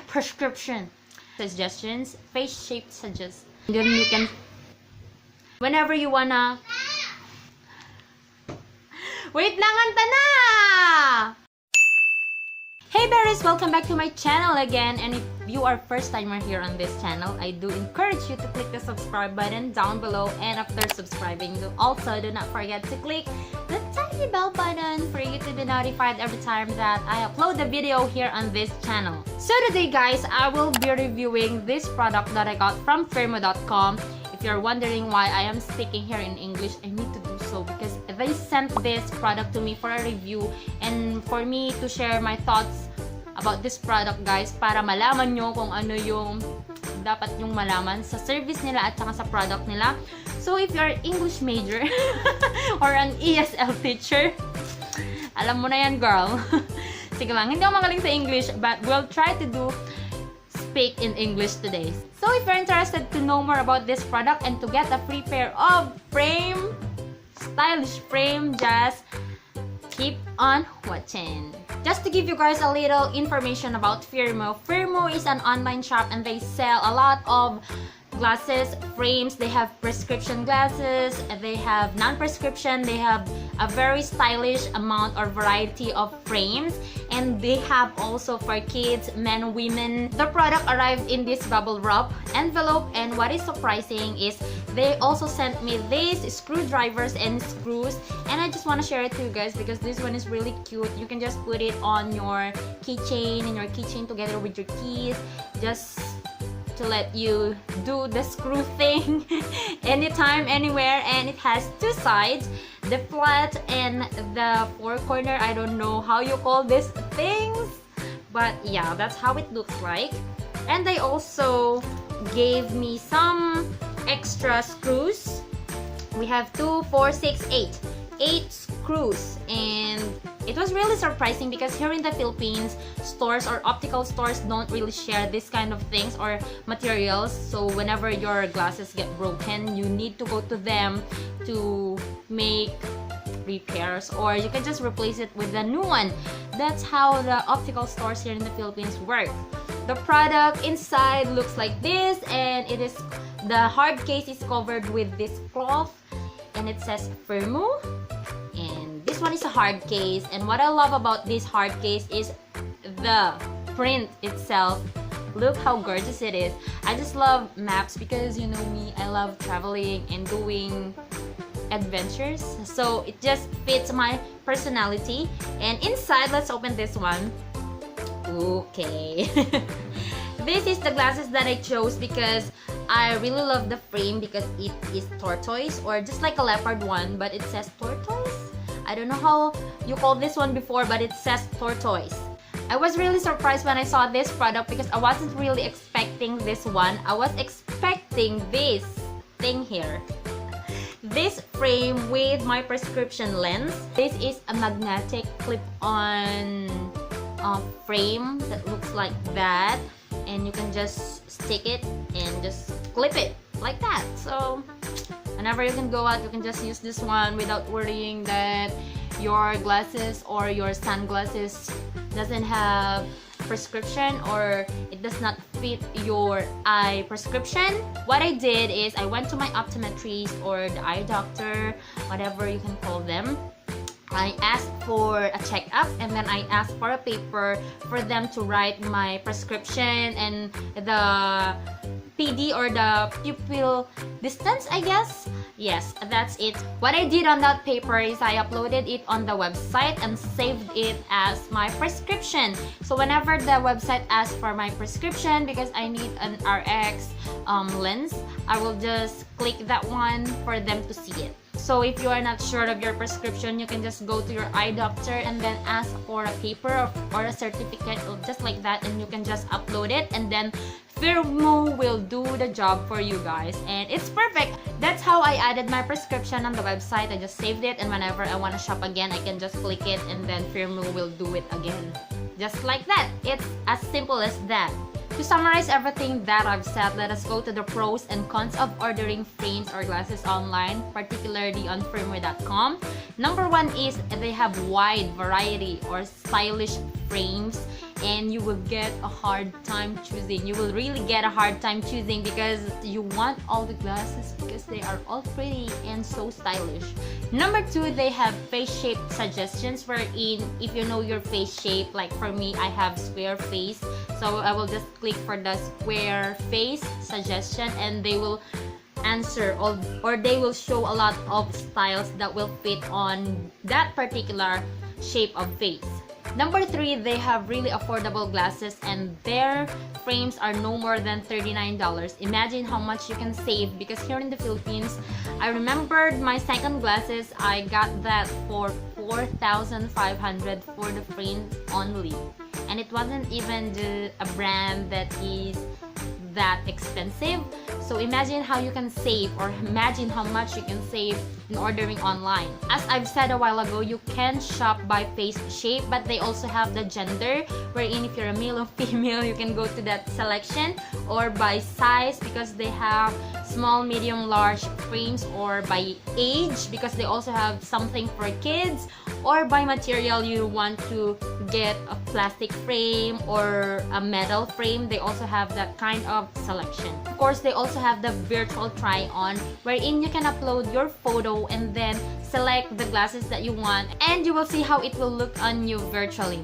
prescription suggestions, face shape suggestions. Then you can, whenever you wanna, wait lang, anta na! Hey berries, welcome back to my channel again, and if you are first timer here on this channel, I do encourage you to click the subscribe button down below, and after subscribing, also do not forget to click the tiny bell button for you to be notified every time that I upload a video here on this channel. So today guys, I will be reviewing this product that I got from Firmoo.com. If you're wondering why I am speaking here in English, I need to do so because they sent this product to me for a review and for me to share my thoughts about this product guys, para malaman nyo kung ano yung dapat yung malaman sa service nila at saka sa product nila. So if you're English major or an ESL teacher, alam mo na yan girl. Sige lang, hindi ako magaling sa English but we'll try to speak in English today. So if you're interested to know more about this product and to get a free pair of stylish frame, just keep on watching. Just to give you guys a little information about Firmoo. Firmoo is an online shop and they sell a lot of glasses, frames. They have prescription glasses, they have non-prescription, they have a very stylish amount or variety of frames, and they have also for kids, men, women. The product arrived in this bubble wrap envelope, and what is surprising is they also sent me these screwdrivers and screws, and I just want to share it to you guys because this one is really cute. You can just put it on your keychain, and your keychain together with your keys, just to let you do the screw thing anytime, anywhere. And it has two sides, the flat and the four corner. I don't know how you call these things, but yeah, that's how it looks like. And they also gave me some extra screws. We have 2, 4, 6, 8 screws, and it was really surprising because here in the Philippines, stores or optical stores don't really share this kind of things or materials. So whenever your glasses get broken, you need to go to them to make repairs, or you can just replace it with a new one. That's how the optical stores here in the Philippines work. The product inside looks like this, and it is, the hard case is covered with this cloth, and it says Firmoo. And this one is a hard case, and what I love about this hard case is the print itself. Look how gorgeous it is. I just love maps because you know me, I love traveling and doing adventures, so it just fits my personality. And inside, let's open this one. Okay. This is the glasses that I chose because I really love the frame because it is tortoise, or just like a leopard one, but it says tortoise. I don't know how you call this one before, but it says tortoise. I was really surprised when I saw this product because I wasn't really expecting this one. I was expecting this thing here. This frame with my prescription lens. This is a magnetic clip-on frame that looks like that, and you can just stick it and just clip it like that. So whenever you can go out, you can just use this one without worrying that your glasses or your sunglasses doesn't have prescription or it does not fit your eye prescription. What I did is I went to my optometrist or the eye doctor, whatever you can call them. I asked for a checkup, and then I asked for a paper for them to write my prescription and the PD or the pupil distance, I guess. Yes, that's it. What I did on that paper is I uploaded it on the website and saved it as my prescription. So whenever the website asks for my prescription, because I need an RX lens, I will just click that one for them to see it. So if you are not sure of your prescription, you can just go to your eye doctor and then ask for a paper or a certificate just like that, and you can just upload it, and then Firmoo will do the job for you guys, and it's perfect. That's how I added my prescription on the website. I just saved it, and whenever I want to shop again, I can just click it, and then Firmoo will do it again. Just like that. It's as simple as that. To summarize everything that I've said, let us go to the pros and cons of ordering frames or glasses online, particularly on Firmoo.com. Number one is they have wide variety or stylish frames, and you will get a hard time choosing. You will really get a hard time choosing because you want all the glasses because they are all pretty and so stylish. Number two, they have face shape suggestions, wherein if you know your face shape, like for me, I have square face, so I will just click for the square face suggestion and they will answer or they will show a lot of styles that will fit on that particular shape of face. Number three, they have really affordable glasses and their frames are no more than $39. Imagine how much you can save, because here in the Philippines, I remembered my second glasses, I got that for 4,500 for the frame only. And it wasn't even a brand that is that expensive. So imagine how you can save, or imagine how much you can save in ordering online. As I've said a while ago, you can shop by face shape, but they also have the gender, wherein if you're a male or female, you can go to that selection, or by size because they have small, medium, large frames, or by age because they also have something for kids, or by material, you want to get a plastic frame or a metal frame, they also have that kind of selection. Of course, they also have the virtual try-on, wherein you can upload your photo and then select the glasses that you want, and you will see how it will look on you virtually.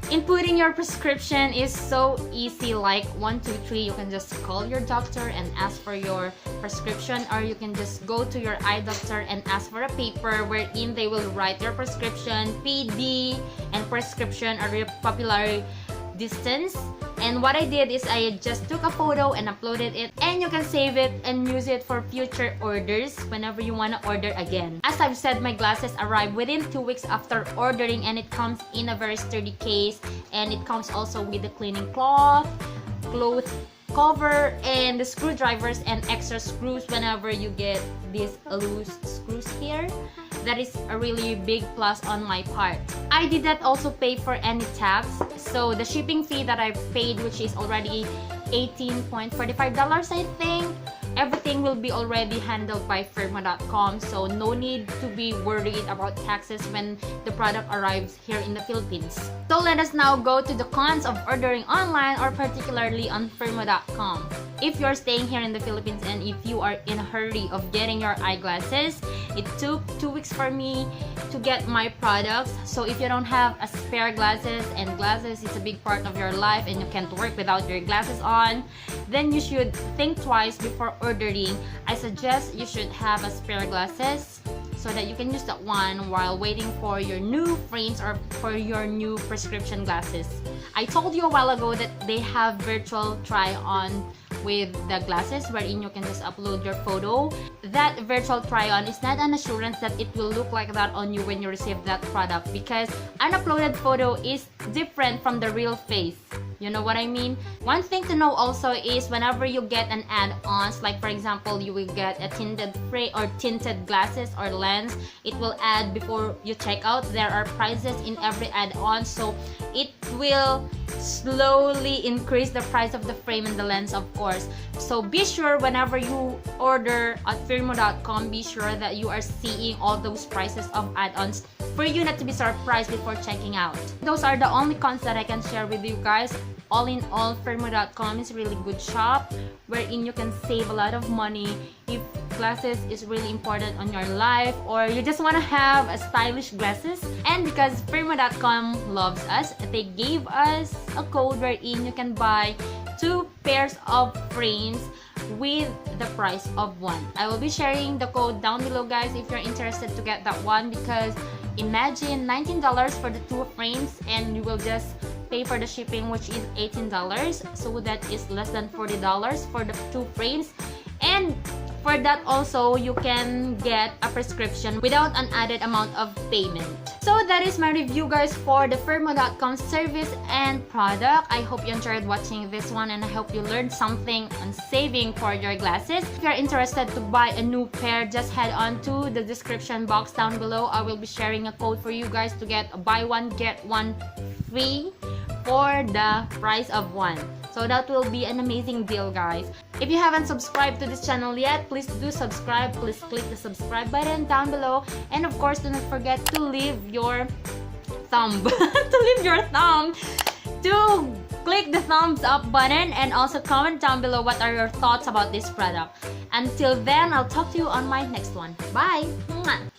Inputting your prescription is so easy, like 1, 2, 3, you can just call your doctor and ask for your prescription, or you can just go to your eye doctor and ask for a paper wherein they will write your prescription. PD and prescription are very popular distance, and what I did is I just took a photo and uploaded it, and you can save it and use it for future orders whenever you want to order again. As I've said, my glasses arrive within 2 weeks after ordering, and it comes in a very sturdy case, and it comes also with the cleaning cloth cover, and the screwdrivers and extra screws whenever you get these loose screws here. That is a really big plus on my part. I did not also pay for any tax, so the shipping fee that I paid, which is already $18.45, I think, everything will be already handled by Firmoo.com, so no need to be worried about taxes when the product arrives here in the Philippines. So let us now go to the cons of ordering online, or particularly on Firmoo.com. If you're staying here in the Philippines and if you are in a hurry of getting your eyeglasses, it took 2 weeks for me to get my products. So if you don't have a spare glasses, and glasses is a big part of your life and you can't work without your glasses on, then you should think twice before ordering. I suggest you should have a spare glasses so that you can use that one while waiting for your new frames or for your new prescription glasses. I told you a while ago that they have virtual try-on with the glasses, wherein you can just upload your photo. That virtual try-on is not an assurance that it will look like that on you when you receive that product, because an uploaded photo is different from the real face. You know what I mean? One thing to know also is whenever you get an add-ons, like for example, you will get a tinted frame or tinted glasses or lens, it will add before you check out. There are prices in every add-on, so it will slowly increase the price of the frame and the lens, of course. So be sure whenever you order at Firmoo.com, be sure that you are seeing all those prices of add-ons for you not to be surprised before checking out. Those are the only cons that I can share with you guys. All in all, Firmoo.com is a really good shop wherein you can save a lot of money if glasses is really important on your life, or you just want to have a stylish glasses. And because Firmoo.com loves us, they gave us a code wherein you can buy 2 pairs of frames with the price of 1. I will be sharing the code down below, guys, if you're interested to get that one, because imagine $19 for the 2 frames and you will just pay for the shipping, which is $18, so that is less than $40 for the 2 frames. And for that also, you can get a prescription without an added amount of payment. So that is my review, guys, for the Firmoo.com service and product. I hope you enjoyed watching this one, and I hope you learned something on saving for your glasses. If you're interested to buy a new pair, just head on to the description box down below. I will be sharing a code for you guys to get a buy one get one free for the price of one. So that will be an amazing deal, guys. If you haven't subscribed to this channel yet, please do subscribe. Please click the subscribe button down below. And of course, do not forget to leave your thumb. To click the thumbs up button and also comment down below what are your thoughts about this product. Until then, I'll talk to you on my next one. Bye! Mwah!